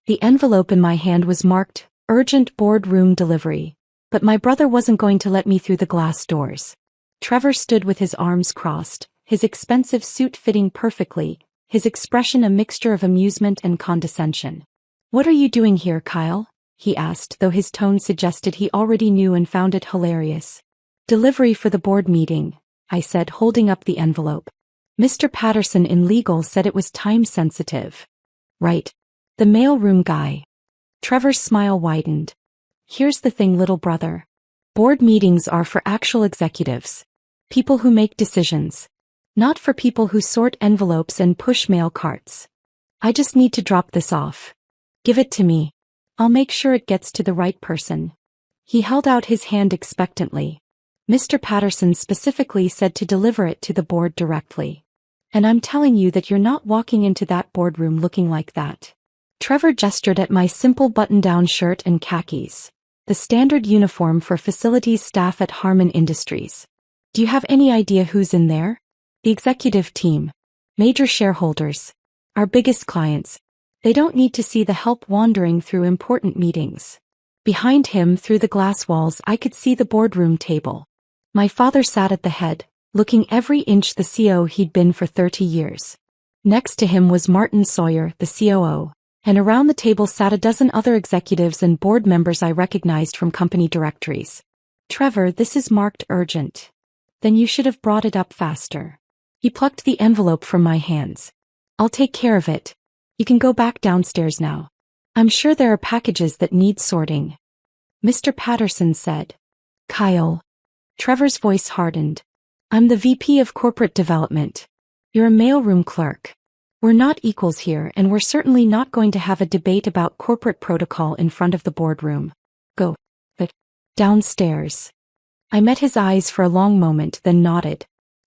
The envelope in my hand was marked, "Urgent boardroom delivery." But my brother wasn't going to let me through the glass doors. Trevor stood with his arms crossed, his expensive suit fitting perfectly, his expression a mixture of amusement and condescension. "What are you doing here, Kyle?" he asked, though his tone suggested he already knew and found it hilarious. "Delivery for the board meeting," I said, holding up the envelope. "Mr. Patterson in legal said it was time-sensitive." "Right. The mailroom guy." Trevor's smile widened. "Here's the thing, little brother. Board meetings are for actual executives. People who make decisions. Not for people who sort envelopes and push mail carts. I just need to drop this off. Give it to me. I'll make sure it gets to the right person." He held out his hand expectantly. "Mr. Patterson specifically said to deliver it to the board directly. And I'm telling you that you're not walking into that boardroom looking like that." Trevor gestured at my simple button-down shirt and khakis, the standard uniform for facilities staff at Harman Industries. "Do you have any idea who's in there?" "The executive team. Major shareholders. Our biggest clients. They don't need to see the help wandering through important meetings." Behind him, through the glass walls, I could see the boardroom table. My father sat at the head, looking every inch the CO he'd been for 30 years. Next to him was Martin Sawyer, the COO. And around the table sat a dozen other executives and board members I recognized from company directories. "Trevor, this is marked urgent." "Then you should have brought it up faster." He plucked the envelope from my hands. "I'll take care of it. You can go back downstairs now. I'm sure there are packages that need sorting." Mr. Patterson said. "Kyle." Trevor's voice hardened. "I'm the VP of Corporate Development. You're a mailroom clerk. We're not equals here, and we're certainly not going to have a debate about corporate protocol in front of the boardroom. Go. But downstairs." I met his eyes for a long moment, then nodded.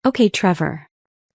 "Okay, Trevor."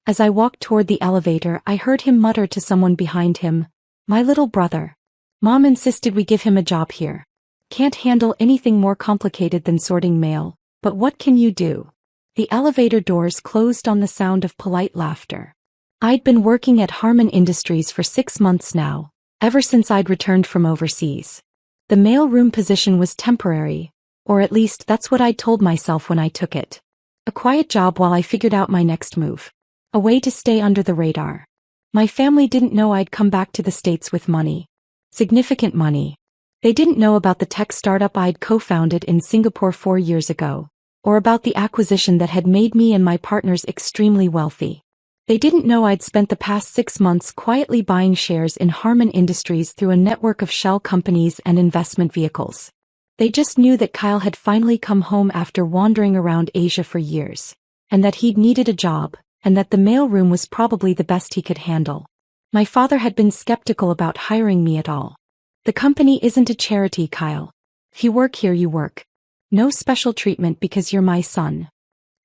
As I walked toward the elevator, I heard him mutter to someone behind him, "My little brother. Mom insisted we give him a job here. Can't handle anything more complicated than sorting mail, but what can you do?" The elevator doors closed on the sound of polite laughter. I'd been working at Harman Industries for 6 months now, ever since I'd returned from overseas. The mailroom position was temporary, or at least that's what I'd told myself when I took it. A quiet job while I figured out my next move. A way to stay under the radar. My family didn't know I'd come back to the States with money. Significant money. They didn't know about the tech startup I'd co-founded in Singapore 4 years ago, or about the acquisition that had made me and my partners extremely wealthy. They didn't know I'd spent the past 6 months quietly buying shares in Harman Industries through a network of shell companies and investment vehicles. They just knew that Kyle had finally come home after wandering around Asia for years, and that he'd needed a job, and that the mailroom was probably the best he could handle. My father had been skeptical about hiring me at all. "The company isn't a charity, Kyle. If you work here, you work. No special treatment because you're my son."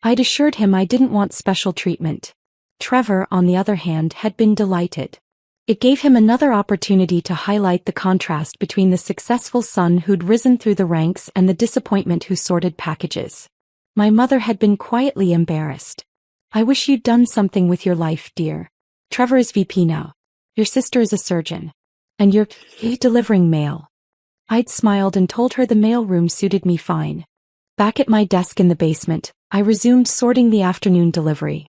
I'd assured him I didn't want special treatment. Trevor, on the other hand, had been delighted. It gave him another opportunity to highlight the contrast between the successful son who'd risen through the ranks and the disappointment who sorted packages. My mother had been quietly embarrassed. "I wish you'd done something with your life, dear. Trevor is VP now. Your sister is a surgeon. And you're delivering mail." I'd smiled and told her the mailroom suited me fine. Back at my desk in the basement, I resumed sorting the afternoon delivery.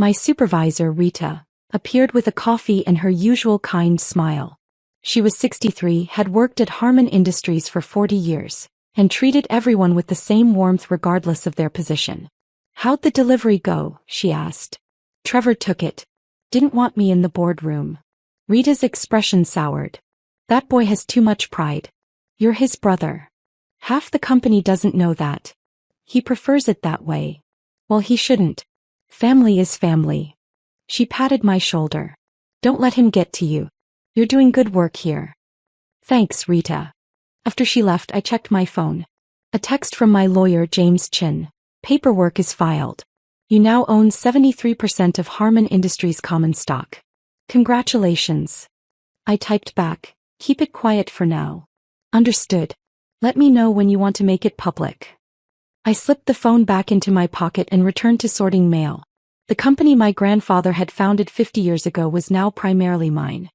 My supervisor, Rita, appeared with a coffee and her usual kind smile. She was 63, had worked at Harman Industries for 40 years, and treated everyone with the same warmth regardless of their position. "How'd the delivery go?" she asked. "Trevor took it. Didn't want me in the boardroom." Rita's expression soured. "That boy has too much pride. You're his brother. Half the company doesn't know that. He prefers it that way. Well, he shouldn't. Family is family." She patted my shoulder. "Don't let him get to you. You're doing good work here." "Thanks, Rita." After she left, I checked my phone. A text from my lawyer, James Chin. "Paperwork is filed. You now own 73% of Harman Industries common stock. Congratulations." I typed back, "Keep it quiet for now." "Understood. Let me know when you want to make it public." I slipped the phone back into my pocket and returned to sorting mail. The company my grandfather had founded 50 years ago was now primarily mine.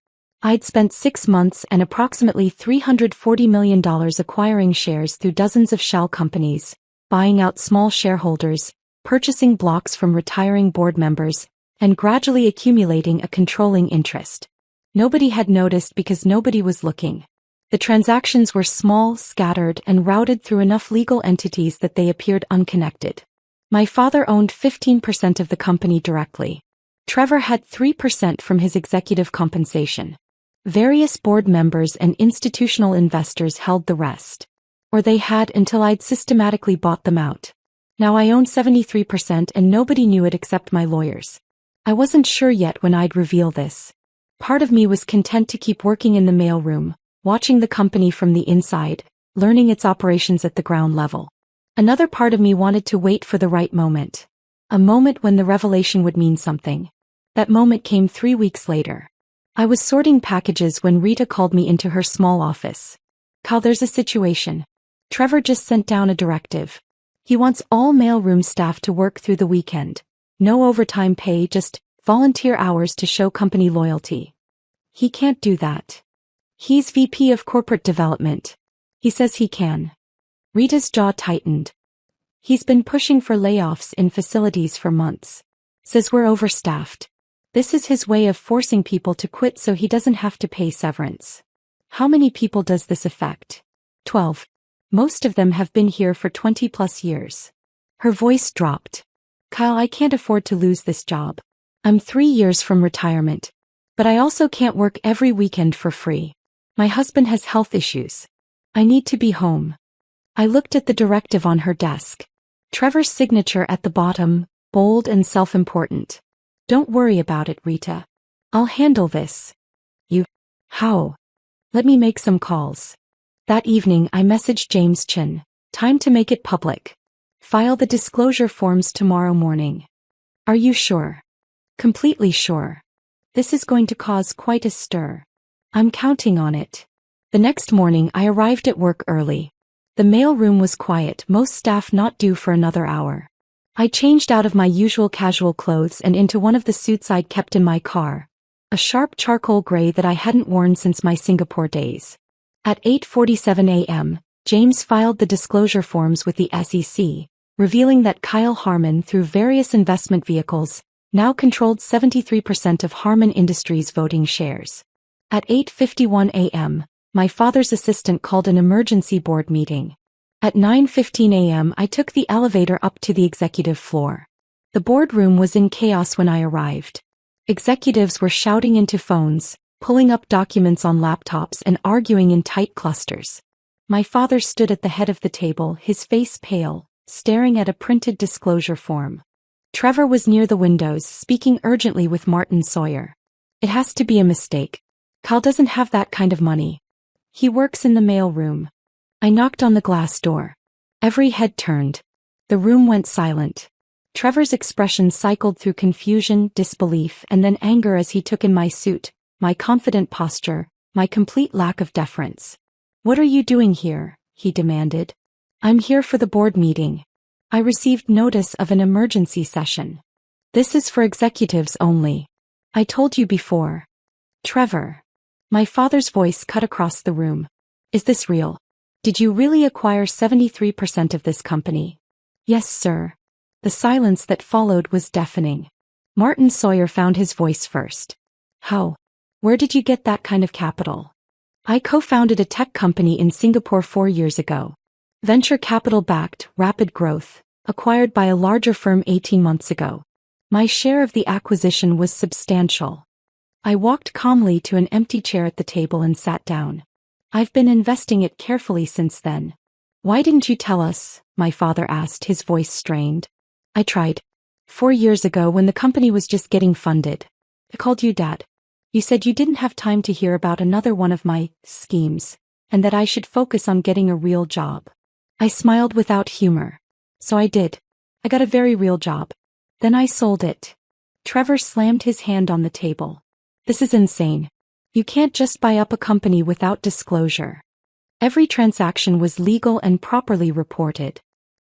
I'd spent 6 months and approximately $340 million acquiring shares through dozens of shell companies, buying out small shareholders, purchasing blocks from retiring board members, and gradually accumulating a controlling interest. Nobody had noticed because nobody was looking. The transactions were small, scattered, and routed through enough legal entities that they appeared unconnected. My father owned 15% of the company directly. Trevor had 3% from his executive compensation. Various board members and institutional investors held the rest. Or they had until I'd systematically bought them out. Now I own 73% and nobody knew it except my lawyers. I wasn't sure yet when I'd reveal this. Part of me was content to keep working in the mailroom, watching the company from the inside, learning its operations at the ground level. Another part of me wanted to wait for the right moment. A moment when the revelation would mean something. That moment came 3 weeks later. I was sorting packages when Rita called me into her small office. "Kyle, there's a situation. Trevor just sent down a directive. He wants all mailroom staff to work through the weekend. No overtime pay, just volunteer hours to show company loyalty." "He can't do that. He's VP of Corporate Development. He says he can." Rita's jaw tightened. "He's been pushing for layoffs in facilities for months. Says we're overstaffed. This is his way of forcing people to quit so he doesn't have to pay severance." "How many people does this affect?" 12. "Most of them have been here for 20+ years." Her voice dropped. "Kyle, I can't afford to lose this job. I'm 3 years from retirement. But I also can't work every weekend for free. My husband has health issues. I need to be home." I looked at the directive on her desk. Trevor's signature at the bottom, bold and self-important. "Don't worry about it, Rita. I'll handle this." "You? How?" "Let me make some calls." That evening I messaged James Chin. "Time to make it public. File the disclosure forms tomorrow morning." "Are you sure?" "Completely sure. This is going to cause quite a stir." "I'm counting on it." The next morning I arrived at work early. The mail room was quiet, most staff not due for another hour. I changed out of my usual casual clothes and into one of the suits I'd kept in my car. A sharp charcoal gray that I hadn't worn since my Singapore days. At 8:47 a.m., James filed the disclosure forms with the SEC, revealing that Kyle Harmon, through various investment vehicles, now controlled 73% of Harmon Industries' voting shares. At 8:51 a.m., my father's assistant called an emergency board meeting. At 9:15 a.m. I took the elevator up to the executive floor. The boardroom was in chaos when I arrived. Executives were shouting into phones, pulling up documents on laptops and arguing in tight clusters. My father stood at the head of the table, his face pale, staring at a printed disclosure form. Trevor was near the windows, speaking urgently with Martin Sawyer. "It has to be a mistake. Kyle doesn't have that kind of money. He works in the mail room." I knocked on the glass door. Every head turned. The room went silent. Trevor's expression cycled through confusion, disbelief, and then anger as he took in my suit, my confident posture, my complete lack of deference. "What are you doing here?" he demanded. "I'm here for the board meeting. I received notice of an emergency session. This is for executives only. I told you before." "Trevor." My father's voice cut across the room. "Is this real? Did you really acquire 73% of this company?" "Yes, sir." The silence that followed was deafening. Martin Sawyer found his voice first. "How? Where did you get that kind of capital?" "I co-founded a tech company in Singapore 4 years ago. Venture capital-backed, rapid growth, acquired by a larger firm 18 months ago. My share of the acquisition was substantial." I walked calmly to an empty chair at the table and sat down. "I've been investing it carefully since then." "Why didn't you tell us?" my father asked, his voice strained. "I tried. 4 years ago when the company was just getting funded. I called you Dad. You said you didn't have time to hear about another one of my schemes, and that I should focus on getting a real job." I smiled without humor. "So I did. I got a very real job. Then I sold it." Trevor slammed his hand on the table. "This is insane. You can't just buy up a company without disclosure." Every transaction was legal and properly reported.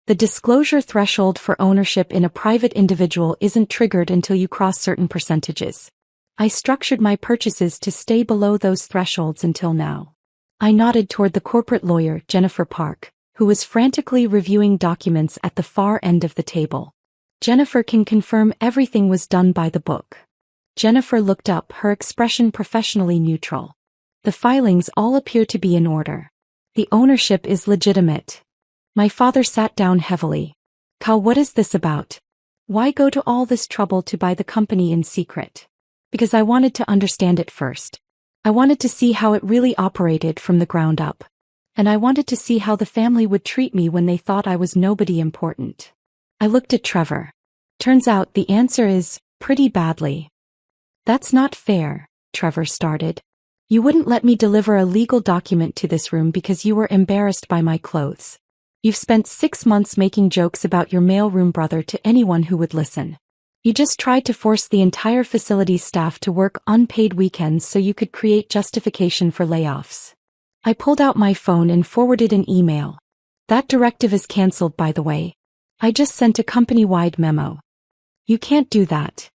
The disclosure threshold for ownership in a private individual isn't triggered until you cross certain percentages. I structured my purchases to stay below those thresholds until now. I nodded toward the corporate lawyer, Jennifer Park, who was frantically reviewing documents at the far end of the table. Jennifer can confirm everything was done by the book. Jennifer looked up, her expression professionally neutral. The filings all appear to be in order. The ownership is legitimate. My father sat down heavily. Cal, what is this about? Why go to all this trouble to buy the company in secret? Because I wanted to understand it first. I wanted to see how it really operated from the ground up. And I wanted to see how the family would treat me when they thought I was nobody important. I looked at Trevor. Turns out the answer is, pretty badly. That's not fair, Trevor started. You wouldn't let me deliver a legal document to this room because you were embarrassed by my clothes. You've spent 6 months making jokes about your mailroom brother to anyone who would listen. You just tried to force the entire facility's staff to work unpaid weekends so you could create justification for layoffs. I pulled out my phone and forwarded an email. That directive is cancelled, by the way. I just sent a company-wide memo. You can't do that.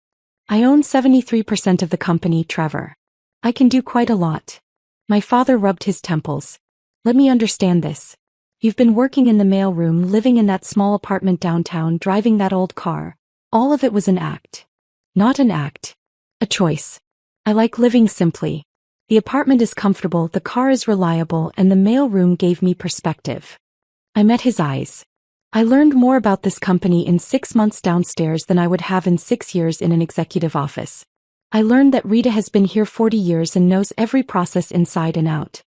I own 73% of the company, Trevor. I can do quite a lot. My father rubbed his temples. Let me understand this. You've been working in the mailroom, living in that small apartment downtown, driving that old car. All of it was an act. Not an act. A choice. I like living simply. The apartment is comfortable, the car is reliable, and the mailroom gave me perspective. I met his eyes. I learned more about this company in 6 months downstairs than I would have in 6 years in an executive office. I learned that Rita has been here 40 years and knows every process inside and out.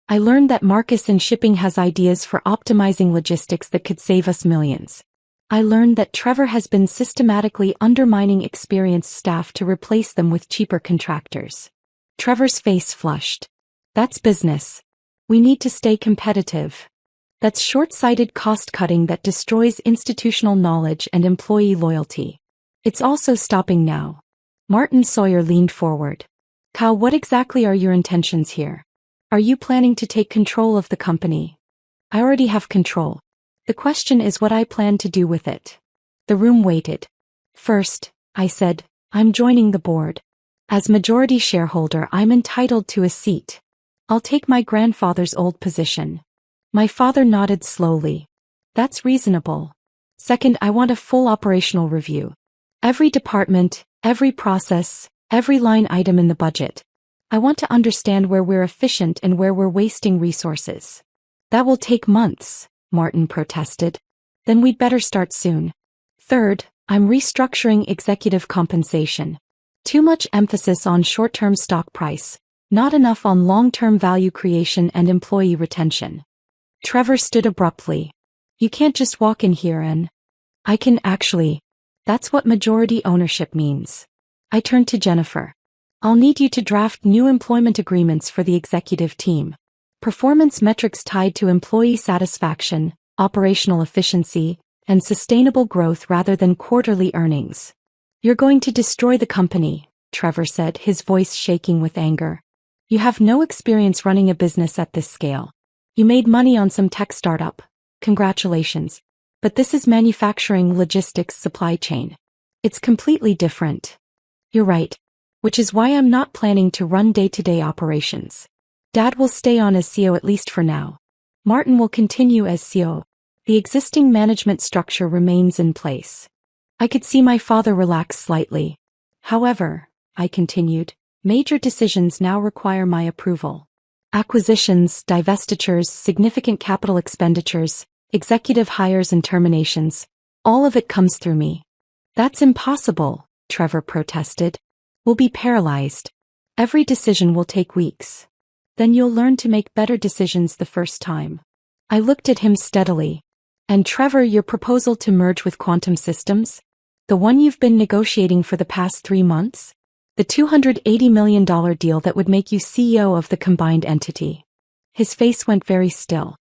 I learned that Marcus in shipping has ideas for optimizing logistics that could save us millions. I learned that Trevor has been systematically undermining experienced staff to replace them with cheaper contractors. Trevor's face flushed. That's business. We need to stay competitive. That's short-sighted cost-cutting that destroys institutional knowledge and employee loyalty. It's also stopping now. Martin Sawyer leaned forward. Cal, what exactly are your intentions here? Are you planning to take control of the company? I already have control. The question is what I plan to do with it. The room waited. First, I said, I'm joining the board. As majority shareholder, I'm entitled to a seat. I'll take my grandfather's old position. My father nodded slowly. That's reasonable. Second, I want a full operational review. Every department, every process, every line item in the budget. I want to understand where we're efficient and where we're wasting resources. That will take months, Martin protested. Then we'd better start soon. Third, I'm restructuring executive compensation. Too much emphasis on short-term stock price, not enough on long-term value creation and employee retention. Trevor stood abruptly. You can't just walk in here and... I can actually. That's what majority ownership means. I turned to Jennifer. I'll need you to draft new employment agreements for the executive team. Performance metrics tied to employee satisfaction, operational efficiency, and sustainable growth rather than quarterly earnings. You're going to destroy the company, Trevor said, his voice shaking with anger. You have no experience running a business at this scale. You made money on some tech startup. Congratulations. But this is manufacturing, logistics, supply chain. It's completely different. You're right. Which is why I'm not planning to run day-to-day operations. Dad will stay on as CEO at least for now. Martin will continue as CEO. The existing management structure remains in place. I could see my father relax slightly. However, I continued, major decisions now require my approval. Acquisitions, divestitures, significant capital expenditures, executive hires and terminations, all of it comes through me. That's impossible, Trevor protested. We'll be paralyzed. Every decision will take weeks. Then you'll learn to make better decisions the first time. I looked at him steadily. And Trevor, your proposal to merge with Quantum Systems? The one you've been negotiating for the past 3 months? The $280 million deal that would make you CEO of the combined entity. His face went very still.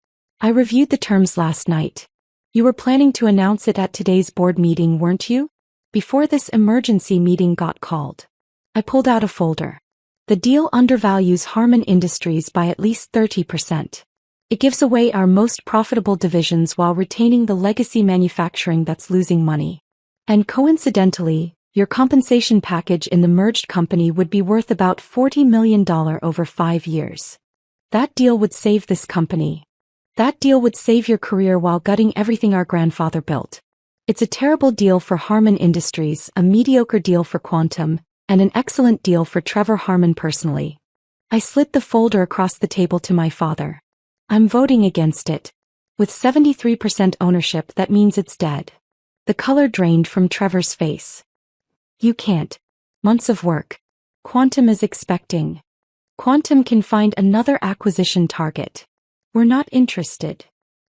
I reviewed the terms last night. You were planning to announce it at today's board meeting, weren't you? Before this emergency meeting got called. I pulled out a folder. The deal undervalues Harman Industries by at least 30%. It gives away our most profitable divisions while retaining the legacy manufacturing that's losing money. And coincidentally, Your compensation package in the merged company would be worth about $40 million over 5 years. That deal would save this company. That deal would save your career while gutting everything our grandfather built. It's a terrible deal for Harmon Industries, a mediocre deal for Quantum, and an excellent deal for Trevor Harmon personally. I slid the folder across the table to my father. I'm voting against it. With 73% ownership, that means it's dead. The color drained from Trevor's face. You can't. Months of work. Quantum is expecting. Quantum can find another acquisition target. We're not interested.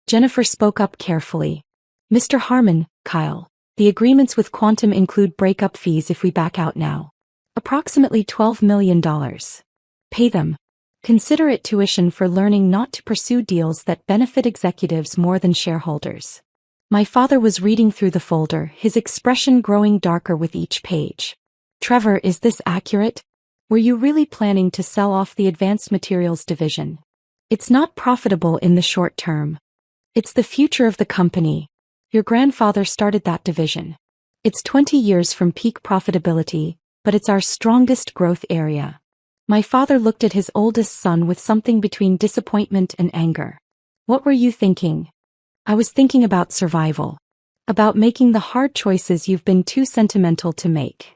Jennifer spoke up carefully. Mr. Harmon, Kyle, the agreements with Quantum include breakup fees if we back out now. Approximately $12 million. Pay them. Consider it tuition for learning not to pursue deals that benefit executives more than shareholders. My father was reading through the folder, his expression growing darker with each page. Trevor, is this accurate? Were you really planning to sell off the advanced materials division? It's not profitable in the short term. It's the future of the company. Your grandfather started that division. It's 20 years from peak profitability, but it's our strongest growth area. My father looked at his oldest son with something between disappointment and anger. What were you thinking? I was thinking about survival. About making the hard choices you've been too sentimental to make.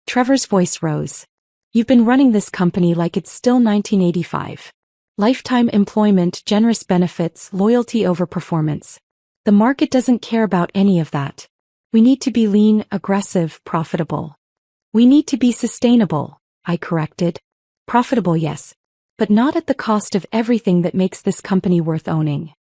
Trevor's voice rose. You've been running this company like it's still 1985. Lifetime employment, generous benefits, loyalty over performance. The market doesn't care about any of that. We need to be lean, aggressive, profitable. We need to be sustainable, I corrected. Profitable, yes. But not at the cost of everything that makes this company worth owning.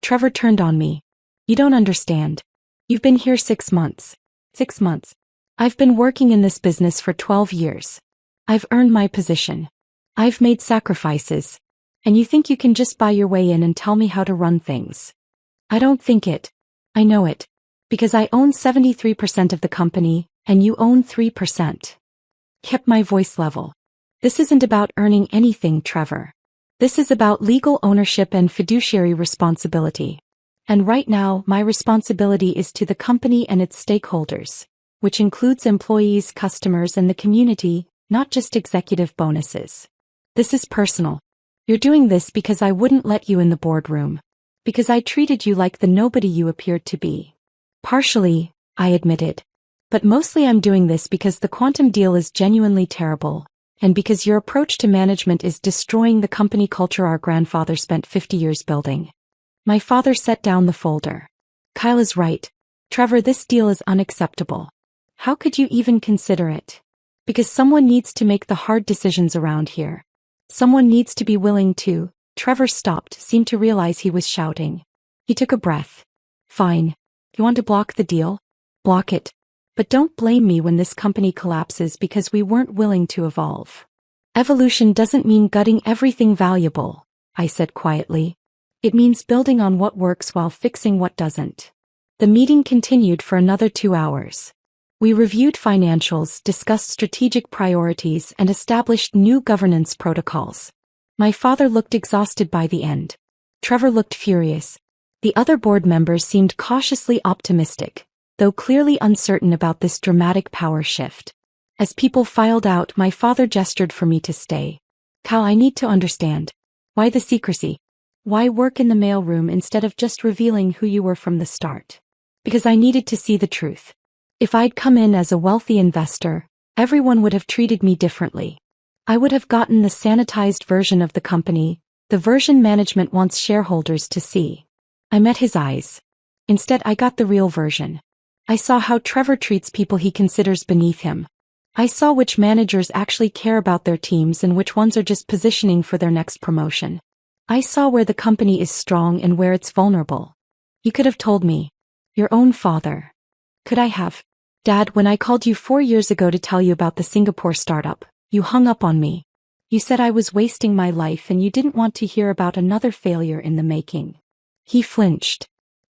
Trevor turned on me. You don't understand. You've been here 6 months. 6 months. I've been working in this business for 12 years. I've earned my position. I've made sacrifices. And you think you can just buy your way in and tell me how to run things? I don't think it. I know it. Because I own 73% of the company, and you own 3%. Kept my voice level. This isn't about earning anything, Trevor. This is about legal ownership and fiduciary responsibility. And right now, my responsibility is to the company and its stakeholders, which includes employees, customers, and the community, not just executive bonuses. This is personal. You're doing this because I wouldn't let you in the boardroom. Because I treated you like the nobody you appeared to be. Partially, I admitted. But mostly I'm doing this because the Quantum deal is genuinely terrible, and because your approach to management is destroying the company culture our grandfather spent 50 years building. My father set down the folder. Kyle is right. Trevor, this deal is unacceptable. How could you even consider it? Because someone needs to make the hard decisions around here. Someone needs to be willing to. Trevor stopped, seemed to realize he was shouting. He took a breath. Fine. You want to block the deal? Block it. But don't blame me when this company collapses because we weren't willing to evolve. Evolution doesn't mean gutting everything valuable, I said quietly. It means building on what works while fixing what doesn't. The meeting continued for another 2 hours. We reviewed financials, discussed strategic priorities, and established new governance protocols. My father looked exhausted by the end. Trevor looked furious. The other board members seemed cautiously optimistic, though clearly uncertain about this dramatic power shift. As people filed out, my father gestured for me to stay. Cal, I need to understand. Why the secrecy? Why work in the mailroom instead of just revealing who you were from the start? Because I needed to see the truth. If I'd come in as a wealthy investor, everyone would have treated me differently. I would have gotten the sanitized version of the company, the version management wants shareholders to see. I met his eyes. Instead, I got the real version. I saw how Trevor treats people he considers beneath him. I saw which managers actually care about their teams and which ones are just positioning for their next promotion. I saw where the company is strong and where it's vulnerable. You could have told me. Your own father. Could I have? Dad, when I called you 4 years ago to tell you about the Singapore startup, you hung up on me. You said I was wasting my life and you didn't want to hear about another failure in the making. He flinched.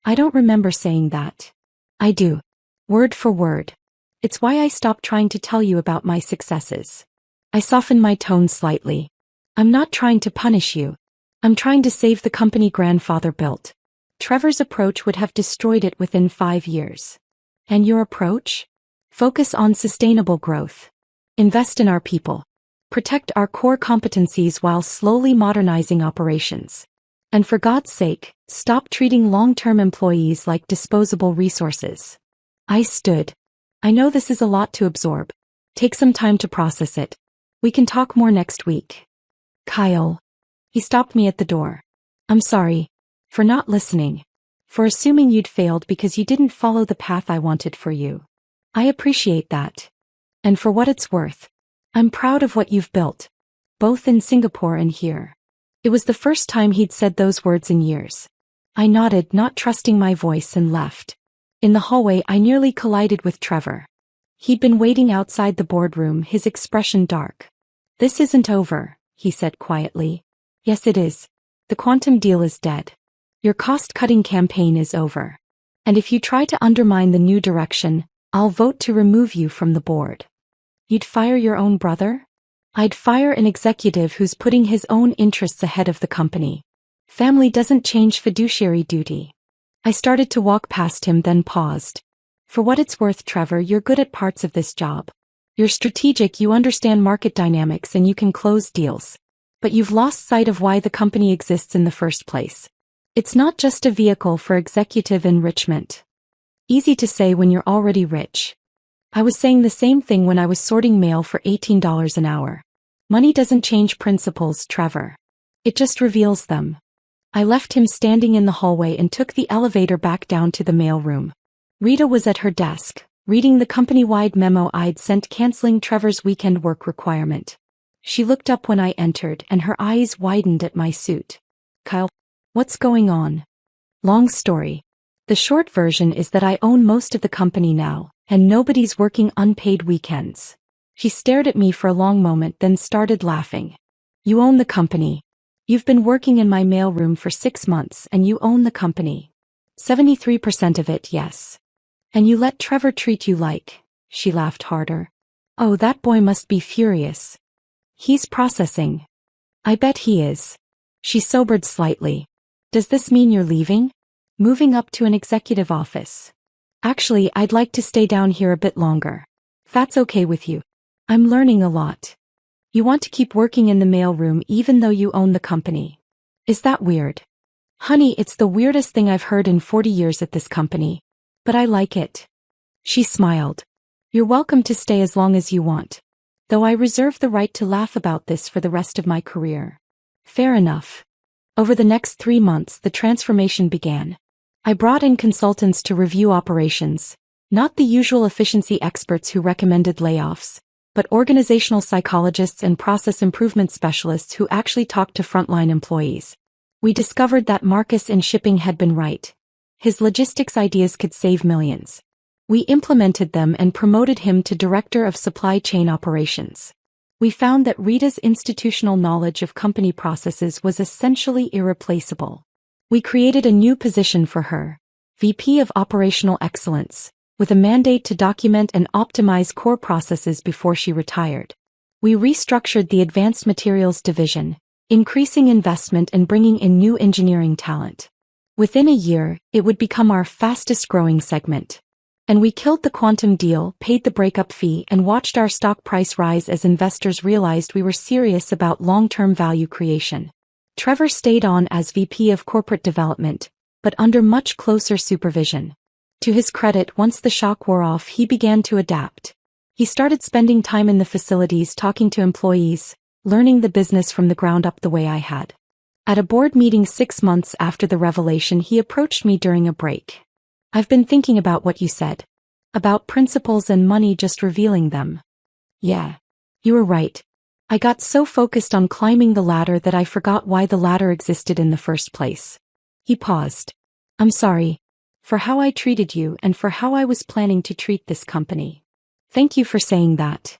I don't remember saying that. I do. Word for word. It's why I stopped trying to tell you about my successes. I softened my tone slightly. I'm not trying to punish you. I'm trying to save the company grandfather built. Trevor's approach would have destroyed it within 5 years. And your approach? Focus on sustainable growth. Invest in our people. Protect our core competencies while slowly modernizing operations. And for God's sake, stop treating long-term employees like disposable resources. I stood. I know this is a lot to absorb. Take some time to process it. We can talk more next week. Kyle. He stopped me at the door. I'm sorry. For not listening. For assuming you'd failed because you didn't follow the path I wanted for you. I appreciate that. And for what it's worth, I'm proud of what you've built. Both in Singapore and here. It was the first time he'd said those words in years. I nodded, not trusting my voice, and left. In the hallway, I nearly collided with Trevor. He'd been waiting outside the boardroom, his expression dark. This isn't over, he said quietly. Yes, it is. The quantum deal is dead. Your cost-cutting campaign is over. And if you try to undermine the new direction, I'll vote to remove you from the board. You'd fire your own brother? I'd fire an executive who's putting his own interests ahead of the company. Family doesn't change fiduciary duty. I started to walk past him, then paused. For what it's worth, Trevor, you're good at parts of this job. You're strategic, you understand market dynamics, and you can close deals. But you've lost sight of why the company exists in the first place. It's not just a vehicle for executive enrichment. Easy to say when you're already rich. I was saying the same thing when I was sorting mail for $18 an hour. Money doesn't change principles, Trevor. It just reveals them. I left him standing in the hallway and took the elevator back down to the mailroom. Rita was at her desk, reading the company-wide memo I'd sent canceling Trevor's weekend work requirement. She looked up when I entered, and her eyes widened at my suit. Kyle, what's going on? Long story. The short version is that I own most of the company now, and nobody's working unpaid weekends. She stared at me for a long moment, then started laughing. You own the company. You've been working in my mailroom for 6 months, and you own the company. 73% of it, yes. And you let Trevor treat you like... She laughed harder. Oh, that boy must be furious. He's processing. I bet he is. She sobered slightly. Does this mean you're leaving? Moving up to an executive office? Actually, I'd like to stay down here a bit longer. That's okay with you. I'm learning a lot. You want to keep working in the mailroom even though you own the company. Is that weird? Honey, it's the weirdest thing I've heard in 40 years at this company. But I like it. She smiled. You're welcome to stay as long as you want. Though I reserve the right to laugh about this for the rest of my career. Fair enough. Over the next 3 months, the transformation began. I brought in consultants to review operations, not the usual efficiency experts who recommended layoffs, but organizational psychologists and process improvement specialists who actually talked to frontline employees. We discovered that Marcus in shipping had been right. His logistics ideas could save millions. We implemented them and promoted him to Director of Supply Chain Operations. We found that Rita's institutional knowledge of company processes was essentially irreplaceable. We created a new position for her, VP of Operational Excellence, with a mandate to document and optimize core processes before she retired. We restructured the Advanced Materials Division, increasing investment and bringing in new engineering talent. Within a year, it would become our fastest-growing segment. And we killed the quantum deal, paid the breakup fee, and watched our stock price rise as investors realized we were serious about long-term value creation. Trevor stayed on as VP of Corporate Development, but under much closer supervision. To his credit, once the shock wore off, he began to adapt. He started spending time in the facilities talking to employees, learning the business from the ground up the way I had. At a board meeting 6 months after the revelation, he approached me during a break. I've been thinking about what you said. About principles and money, just revealing them. Yeah. You were right. I got so focused on climbing the ladder that I forgot why the ladder existed in the first place. He paused. I'm sorry. For how I treated you and for how I was planning to treat this company. Thank you for saying that.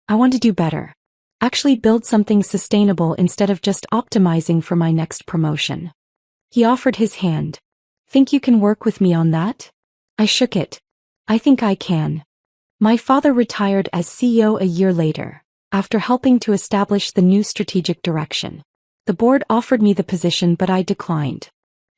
I want to do better. Actually build something sustainable instead of just optimizing for my next promotion. He offered his hand. Think you can work with me on that? I shook it. I think I can. My father retired as CEO a year later, after helping to establish the new strategic direction. The board offered me the position, but I declined.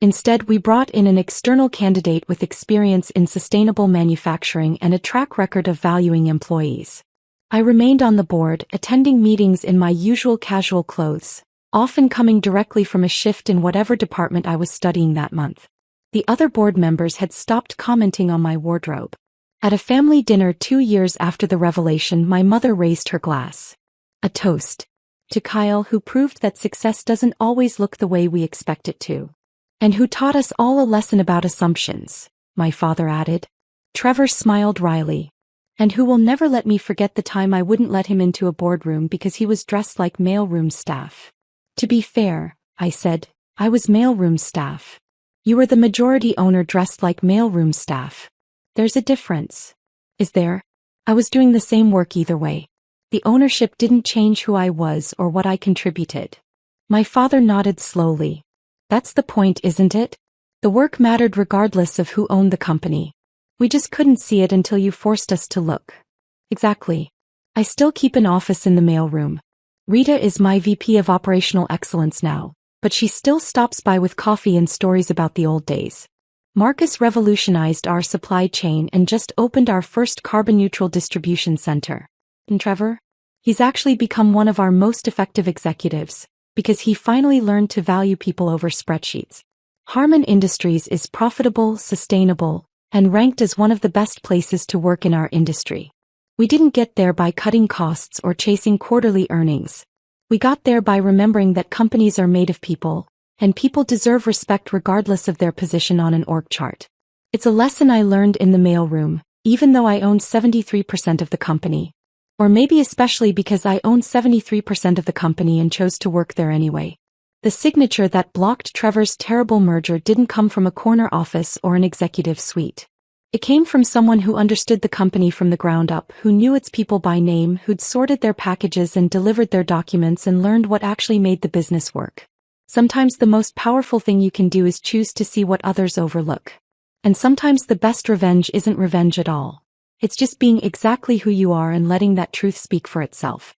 Instead, we brought in an external candidate with experience in sustainable manufacturing and a track record of valuing employees. I remained on the board, attending meetings in my usual casual clothes, often coming directly from a shift in whatever department I was studying that month. The other board members had stopped commenting on my wardrobe. At a family dinner 2 years after the revelation, my mother raised her glass. A toast to Kyle, who proved that success doesn't always look the way we expect it to. And who taught us all a lesson about assumptions, my father added. Trevor smiled wryly. And who will never let me forget the time I wouldn't let him into a boardroom because he was dressed like mailroom staff. To be fair, I said, I was mailroom staff. You were the majority owner dressed like mailroom staff. There's a difference. Is there? I was doing the same work either way. The ownership didn't change who I was or what I contributed. My father nodded slowly. That's the point, isn't it? The work mattered regardless of who owned the company. We just couldn't see it until you forced us to look. Exactly. I still keep an office in the mailroom. Rita is my VP of Operational Excellence now, but she still stops by with coffee and stories about the old days. Marcus revolutionized our supply chain and just opened our first carbon-neutral distribution center. And Trevor? He's actually become one of our most effective executives, because he finally learned to value people over spreadsheets. Harman Industries is profitable, sustainable, and ranked as one of the best places to work in our industry. We didn't get there by cutting costs or chasing quarterly earnings. We got there by remembering that companies are made of people, and people deserve respect regardless of their position on an org chart. It's a lesson I learned in the mailroom, even though I owned 73% of the company. Or maybe especially because I owned 73% of the company and chose to work there anyway. The signature that blocked Trevor's terrible merger didn't come from a corner office or an executive suite. It came from someone who understood the company from the ground up, who knew its people by name, who'd sorted their packages and delivered their documents and learned what actually made the business work. Sometimes the most powerful thing you can do is choose to see what others overlook. And sometimes the best revenge isn't revenge at all. It's just being exactly who you are and letting that truth speak for itself.